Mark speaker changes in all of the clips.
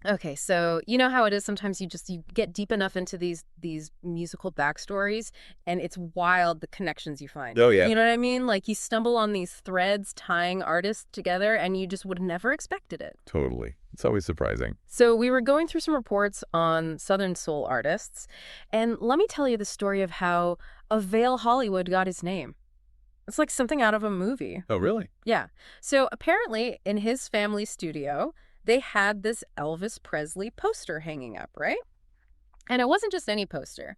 Speaker 1: Okay, so you know how it is sometimes you get deep enough into these musical backstories and it's wild the connections you find.
Speaker 2: Oh, yeah.
Speaker 1: You know what I mean? Like you stumble on these threads tying artists together and you just would have never expected it.
Speaker 2: Totally. It's always surprising.
Speaker 1: So we were going through some reports on Southern Soul artists, and let me tell you the story of how Avail Hollywood got his name. It's like something out of a movie.
Speaker 2: Oh, really?
Speaker 1: Yeah. So apparently, in his family studio, they had this Elvis Presley poster hanging up, right? And it wasn't just any poster.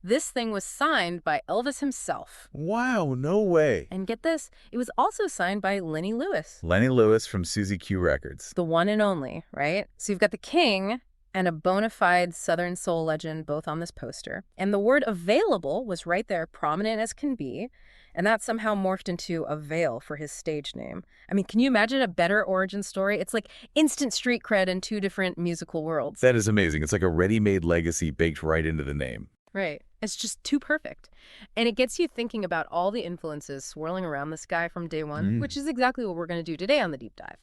Speaker 1: This thing was signed by Elvis himself.
Speaker 2: Wow, no way.
Speaker 1: And get this, it was also signed by Lenny Lewis,
Speaker 2: Lenny Lewis from Suzy Q Records.
Speaker 1: the one and only, right? So you've got the king and a bona fide Southern soul legend both on this poster. And the word available was right there, prominent as can be. And that somehow morphed into Avail for his stage name. I mean, can you imagine a better origin story? It's like instant street cred in two different musical worlds.
Speaker 2: That is amazing. It's like a ready-made legacy baked right into the name.
Speaker 1: Right. It's just too perfect. And it gets you thinking about all the influences swirling around this guy from day one, which is exactly what we're going to do today on the deep dive.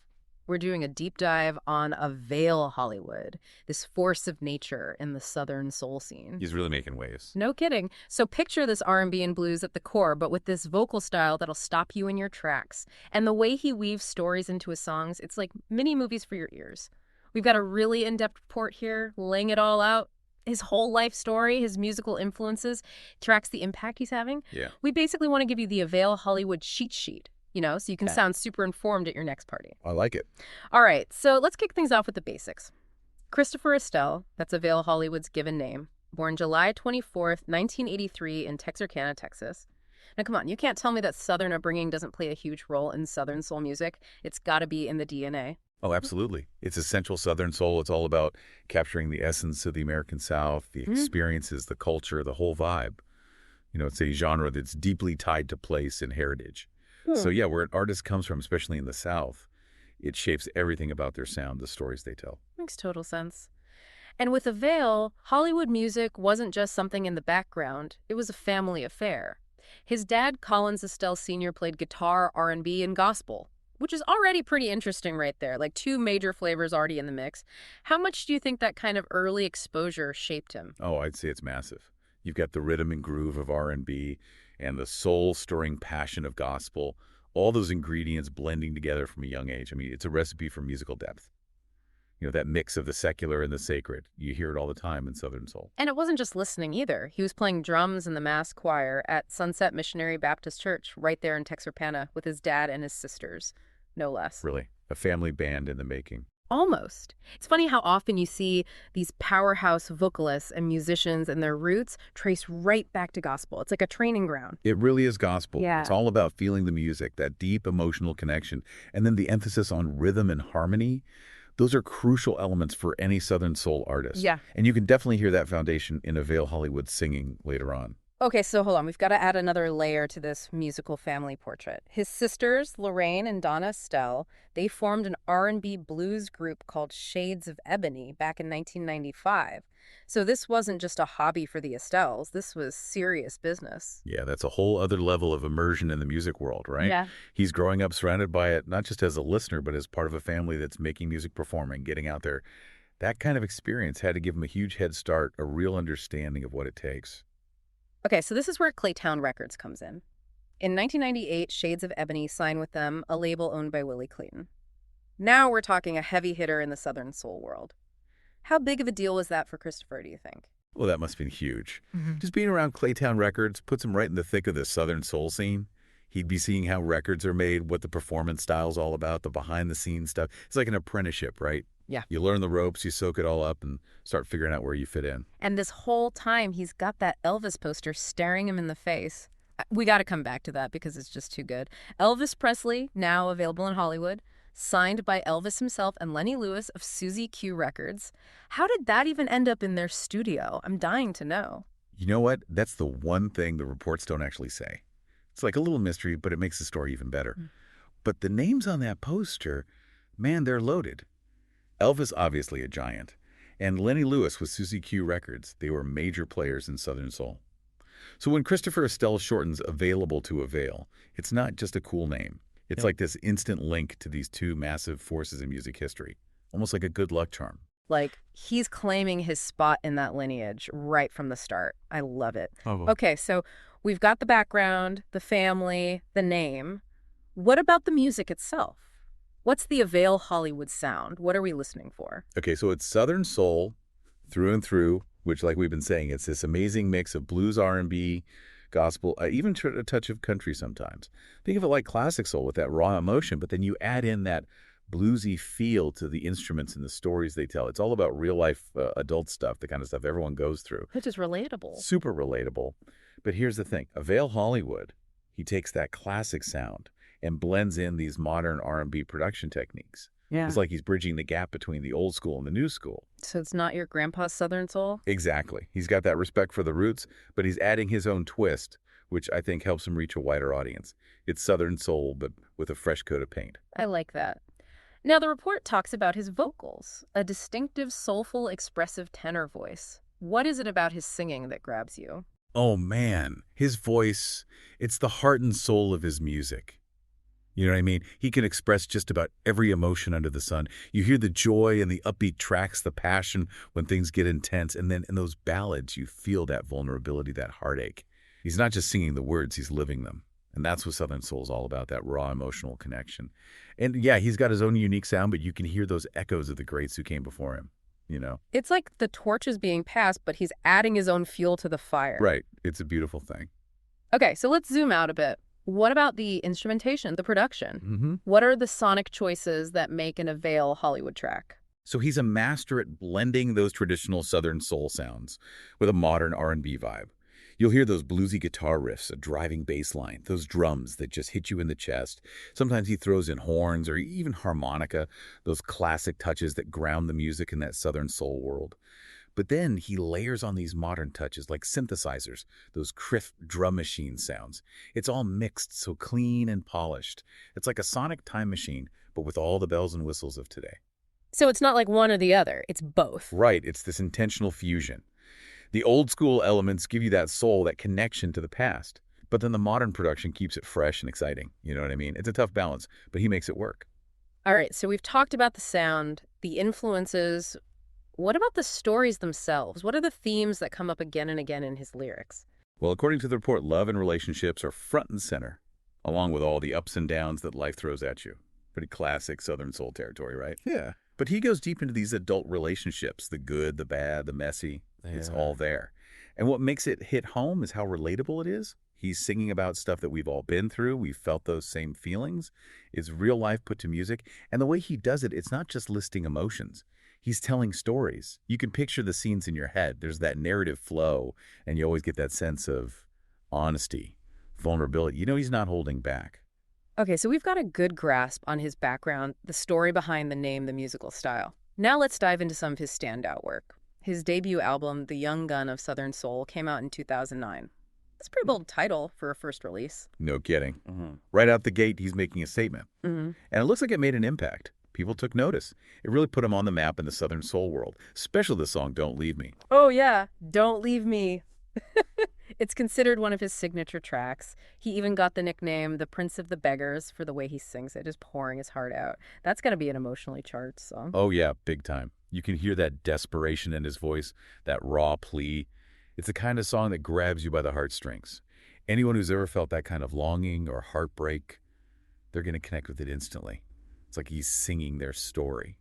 Speaker 1: We're doing a deep dive on Avail Hollywood, this force of nature in the Southern soul scene.
Speaker 2: He's really making waves.
Speaker 1: No kidding. So picture this R&B and blues at the core, but with this vocal style that'll stop you in your tracks. And the way he weaves stories into his songs, it's like mini movies for your ears. We've got a really in-depth report here, laying it all out. His whole life story, his musical influences, tracks the impact he's having.
Speaker 2: Yeah.
Speaker 1: We basically want to give you the Avail Hollywood cheat sheet, so you can sound super informed at your next party.
Speaker 2: I like it.
Speaker 1: All right, so let's kick things off with the basics. Christopher Estelle, that's Avail Hollywood's given name, born July 24th, 1983 in Texarkana, Texas. Now, come on, you can't tell me that Southern upbringing doesn't play a huge role in Southern soul music. It's got to be in the DNA.
Speaker 2: Oh, absolutely. It's essential Southern soul. It's all about capturing the essence of the American South, the experiences, the culture, the whole vibe. It's a genre that's deeply tied to place and heritage. So yeah, where an artist comes from, especially in the South, it shapes everything about their sound, the stories they tell.
Speaker 1: Makes total sense. And with Avail, Hollywood music wasn't just something in the background. It was a family affair. His dad, Collins Estelle Sr., played guitar, R&B, and gospel, which is already pretty interesting right there, like two major flavors already in the mix. How much do you think that kind of early exposure shaped him?
Speaker 2: Oh, I'd say it's massive. You've got the rhythm and groove of R&B and the soul-stirring passion of gospel, all those ingredients blending together from a young age. I mean, it's a recipe for musical depth. That mix of the secular and the sacred. You hear it all the time in Southern soul.
Speaker 1: And it wasn't just listening either. He was playing drums in the mass choir at Sunset Missionary Baptist Church right there in Texarkana with his dad and his sisters, no less.
Speaker 2: Really, a family band in the making.
Speaker 1: Almost. It's funny how often you see these powerhouse vocalists and musicians and their roots trace right back to gospel. It's like a training ground.
Speaker 2: It really is gospel.
Speaker 1: Yeah.
Speaker 2: It's all about feeling the music, that deep emotional connection, and then the emphasis on rhythm and harmony. Those are crucial elements for any Southern soul artist.
Speaker 1: Yeah.
Speaker 2: And you can definitely hear that foundation in Avail Hollywood singing later on.
Speaker 1: Okay, so hold on. We've got to add another layer to this musical family portrait. His sisters, Lorraine and Donna Estelle, they formed an R&B blues group called Shades of Ebony back in 1995. So this wasn't just a hobby for the Estelles. This was serious business.
Speaker 2: Yeah, that's a whole other level of immersion in the music world, right?
Speaker 1: Yeah.
Speaker 2: He's growing up surrounded by it, not just as a listener, but as part of a family that's making music, performing, getting out there. That kind of experience had to give him a huge head start, a real understanding of what it takes.
Speaker 1: Okay, so this is where Claytown Records comes in. In 1998, Shades of Ebony signed with them, a label owned by Willie Clayton. Now we're talking a heavy hitter in the Southern soul world. How big of a deal was that for Christopher, do you think?
Speaker 2: Well, that must have been huge. Just being around Claytown Records puts him right in the thick of the Southern soul scene. He'd be seeing how records are made, what the performance style's all about, the behind-the-scenes stuff. It's like an apprenticeship, right?
Speaker 1: Yeah.
Speaker 2: You learn the ropes, you soak it all up, and start figuring out where you fit in.
Speaker 1: And this whole time, he's got that Elvis poster staring him in the face. We got to come back to that because it's just too good. Elvis Presley, now available in Hollywood, signed by Elvis himself and Lenny Lewis of Suzy Q Records. How did that even end up in their studio? I'm dying to know.
Speaker 2: You know what? That's the one thing the reports don't actually say. It's like a little mystery, but it makes the story even better. But the names on that poster, man, they're loaded. Elvis, obviously a giant, and Lenny Lewis with Suzy Q Records. They were major players in Southern soul. So when Christopher Estelle shortens available to Avail, it's not just a cool name. It's like this instant link to these two massive forces in music history, almost like a good luck charm.
Speaker 1: Like, he's claiming his spot in that lineage right from the start. I love it.
Speaker 2: Oh.
Speaker 1: Okay, so we've got the background, the family, the name. What about the music itself? What's the Avail Hollywood sound? What are we listening for?
Speaker 2: Okay, so it's Southern soul through and through, which, like we've been saying, it's this amazing mix of blues, R&B, gospel, even a touch of country sometimes. Think of it like classic soul with that raw emotion, but then you add in that bluesy feel to the instruments and the stories they tell. It's all about real-life adult stuff, the kind of stuff everyone goes through.
Speaker 1: Which is relatable.
Speaker 2: Super relatable. But here's the thing. Avail Hollywood, he takes that classic sound and blends in these modern R&B production techniques.
Speaker 1: Yeah.
Speaker 2: It's like he's bridging the gap between the old school and the new school.
Speaker 1: So it's not your grandpa's Southern soul?
Speaker 2: Exactly. He's got that respect for the roots, but he's adding his own twist, which I think helps him reach a wider audience. It's Southern soul, but with a fresh coat of paint.
Speaker 1: I like that. Now, the report talks about his vocals, a distinctive, soulful, expressive tenor voice. What is it about his singing that grabs you?
Speaker 2: Oh, man. His voice, it's the heart and soul of his music. You know what I mean? He can express just about every emotion under the sun. You hear the joy and the upbeat tracks, the passion when things get intense. And then in those ballads, you feel that vulnerability, that heartache. He's not just singing the words, he's living them. And that's what Southern Soul is all about, that raw emotional connection. And yeah, he's got his own unique sound, but you can hear those echoes of the greats who came before him, you know?
Speaker 1: It's like the torch is being passed, but he's adding his own fuel to the fire.
Speaker 2: Right. It's a beautiful thing.
Speaker 1: Okay, so let's zoom out a bit. What about the instrumentation, the production?
Speaker 2: Mm-hmm.
Speaker 1: What are the sonic choices that make an Avail Hollywood track?
Speaker 2: So he's a master at blending those traditional Southern soul sounds with a modern R&B vibe. You'll hear those bluesy guitar riffs, a driving bass line, those drums that just hit you in the chest. Sometimes he throws in horns or even harmonica, those classic touches that ground the music in that Southern soul world. But then he layers on these modern touches like synthesizers, those crisp drum machine sounds. It's all mixed, so clean and polished. It's like a sonic time machine, but with all the bells and whistles of today.
Speaker 1: So it's not like one or the other, it's both.
Speaker 2: Right, it's this intentional fusion. The old school elements give you that soul, that connection to the past. But then the modern production keeps it fresh and exciting. You know what I mean? It's a tough balance, but he makes it work.
Speaker 1: All right, so we've talked about the sound, the influences. What about the stories themselves? What are the themes that come up again and again in his lyrics?
Speaker 2: Well, according to the report, love and relationships are front and center, along with all the ups and downs that life throws at you. Pretty classic Southern soul territory, right?
Speaker 3: Yeah.
Speaker 2: But he goes deep into these adult relationships, the good, the bad, the messy. It's all there. And what makes it hit home is how relatable it is. He's singing about stuff that we've all been through. We've felt those same feelings. It's real life put to music. And the way he does it, it's not just listing emotions. He's telling stories. You can picture the scenes in your head. There's that narrative flow, and you always get that sense of honesty, vulnerability. You know he's not holding back.
Speaker 1: Okay, so we've got a good grasp on his background, the story behind the name, the musical style. Now let's dive into some of his standout work. His debut album, The Young Gun of Southern Soul, came out in 2009. That's a pretty bold title for a first release.
Speaker 2: No kidding. Right out the gate, he's making a statement. And it looks like it made an impact. People took notice. It really put him on the map in the Southern soul world, especially the song Don't Leave Me.
Speaker 1: Oh, yeah. Don't Leave Me. It's considered one of his signature tracks. He even got the nickname the Prince of the Beggars for the way he sings it, just pouring his heart out. That's going to be an emotionally charged song.
Speaker 2: Oh, yeah, big time. You can hear that desperation in his voice, that raw plea. It's the kind of song that grabs you by the heartstrings. Anyone who's ever felt that kind of longing or heartbreak, they're going to connect with it instantly. It's like he's singing their story.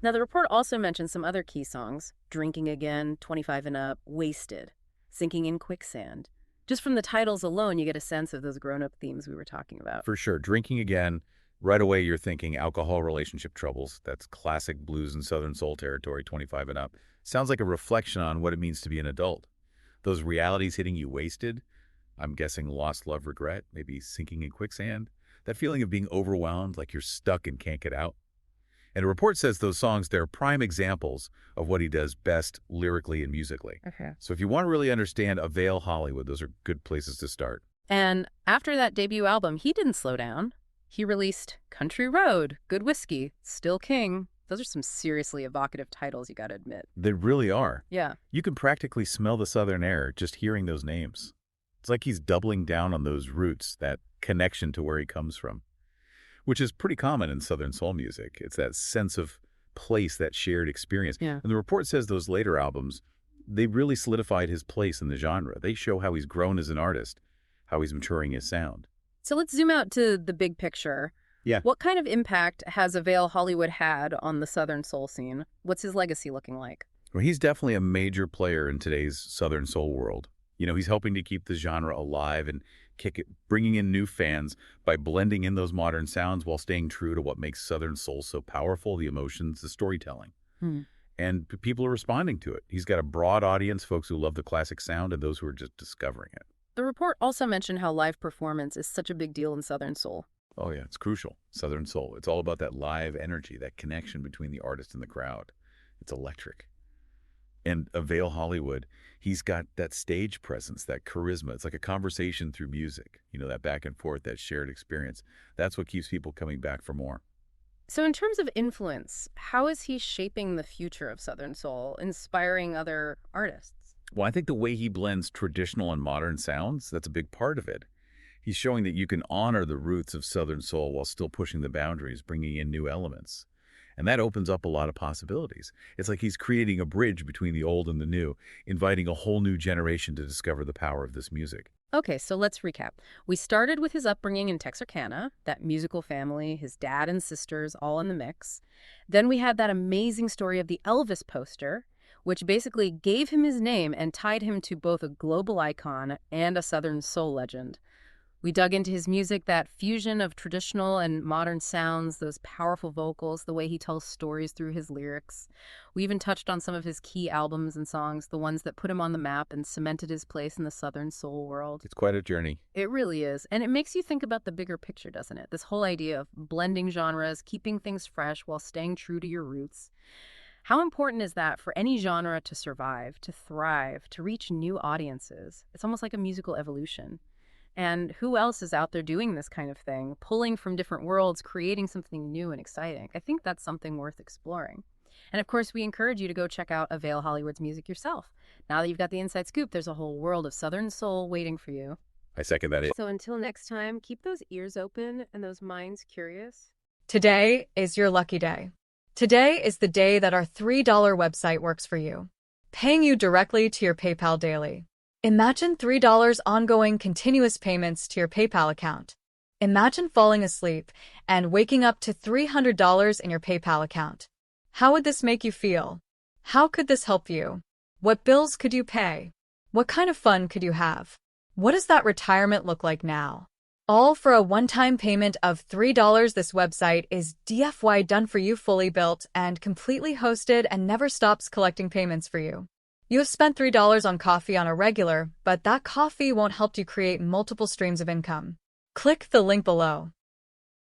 Speaker 1: Now, the report also mentions some other key songs: Drinking Again, 25 and Up, Wasted, Sinking in Quicksand. Just from the titles alone, you get a sense of those grown-up themes we were talking about.
Speaker 2: For sure. Drinking Again, right away you're thinking alcohol relationship troubles. That's classic blues and Southern soul territory, 25 and up. Sounds like a reflection on what it means to be an adult. Those realities hitting you wasted, I'm guessing lost love, regret, maybe sinking in quicksand. That feeling of being overwhelmed, like you're stuck and can't get out. And the report says those songs, they're prime examples of what he does best lyrically and musically.
Speaker 1: Okay.
Speaker 2: So if you want to really understand Avail Hollywood, those are good places to start.
Speaker 1: And after that debut album, he didn't slow down. He released Country Road, Good Whiskey, Still King. Those are some seriously evocative titles, you got to admit.
Speaker 2: They really are.
Speaker 1: Yeah.
Speaker 2: You can practically smell the Southern air just hearing those names. It's like he's doubling down on those roots, that connection to where he comes from, which is pretty common in Southern soul music. It's that sense of place, that shared experience.
Speaker 1: Yeah.
Speaker 2: And the report says those later albums, they really solidified his place in the genre. They show how he's grown as an artist, how he's maturing his sound.
Speaker 1: So let's zoom out to the big picture.
Speaker 2: Yeah.
Speaker 1: What kind of impact has Avail Hollywood had on the Southern soul scene? What's his legacy looking like?
Speaker 2: Well, he's definitely a major player in today's Southern soul world. He's helping to keep the genre alive and bringing in new fans by blending in those modern sounds while staying true to what makes Southern soul so powerful, the emotions, the storytelling. And people are responding to it. He's got a broad audience, folks who love the classic sound and those who are just discovering it.
Speaker 1: The report also mentioned how live performance is such a big deal in Southern soul.
Speaker 2: Oh, yeah, it's crucial. Southern soul. It's all about that live energy, that connection between the artist and the crowd. It's electric. And Avail Hollywood, he's got that stage presence, that charisma. It's like a conversation through music, that back and forth, that shared experience. That's what keeps people coming back for more.
Speaker 1: So in terms of influence, how is he shaping the future of Southern soul, inspiring other artists?
Speaker 2: Well, I think the way he blends traditional and modern sounds, that's a big part of it. He's showing that you can honor the roots of Southern soul while still pushing the boundaries, bringing in new elements. And that opens up a lot of possibilities. It's like he's creating a bridge between the old and the new, inviting a whole new generation to discover the power of this music.
Speaker 1: Okay, so let's recap. We started with his upbringing in Texarkana, that musical family, his dad and sisters all in the mix. Then we had that amazing story of the Elvis poster, which basically gave him his name and tied him to both a global icon and a Southern soul legend. We dug into his music, that fusion of traditional and modern sounds, those powerful vocals, the way he tells stories through his lyrics. We even touched on some of his key albums and songs, the ones that put him on the map and cemented his place in the Southern soul world.
Speaker 2: It's quite a journey.
Speaker 1: It really is. And it makes you think about the bigger picture, doesn't it? This whole idea of blending genres, keeping things fresh while staying true to your roots. How important is that for any genre to survive, to thrive, to reach new audiences? It's almost like a musical evolution. And who else is out there doing this kind of thing, pulling from different worlds, creating something new and exciting? I think that's something worth exploring. And of course, we encourage you to go check out Avail Hollywood's music yourself. Now that you've got the inside scoop, there's a whole world of Southern soul waiting for you.
Speaker 2: I second that.
Speaker 1: So until next time, keep those ears open and those minds curious.
Speaker 3: Today is your lucky day. Today is the day that our $3 website works for you, paying you directly to your PayPal daily. Imagine $3 ongoing continuous payments to your PayPal account. Imagine falling asleep and waking up to $300 in your PayPal account. How would this make you feel? How could this help you? What bills could you pay? What kind of fun could you have? What does that retirement look like now? All for a one-time payment of $3. This website is DFY done for you, fully built and completely hosted, and never stops collecting payments for you. You have spent $3 on coffee on a regular, but that coffee won't help you create multiple streams of income. Click the link below.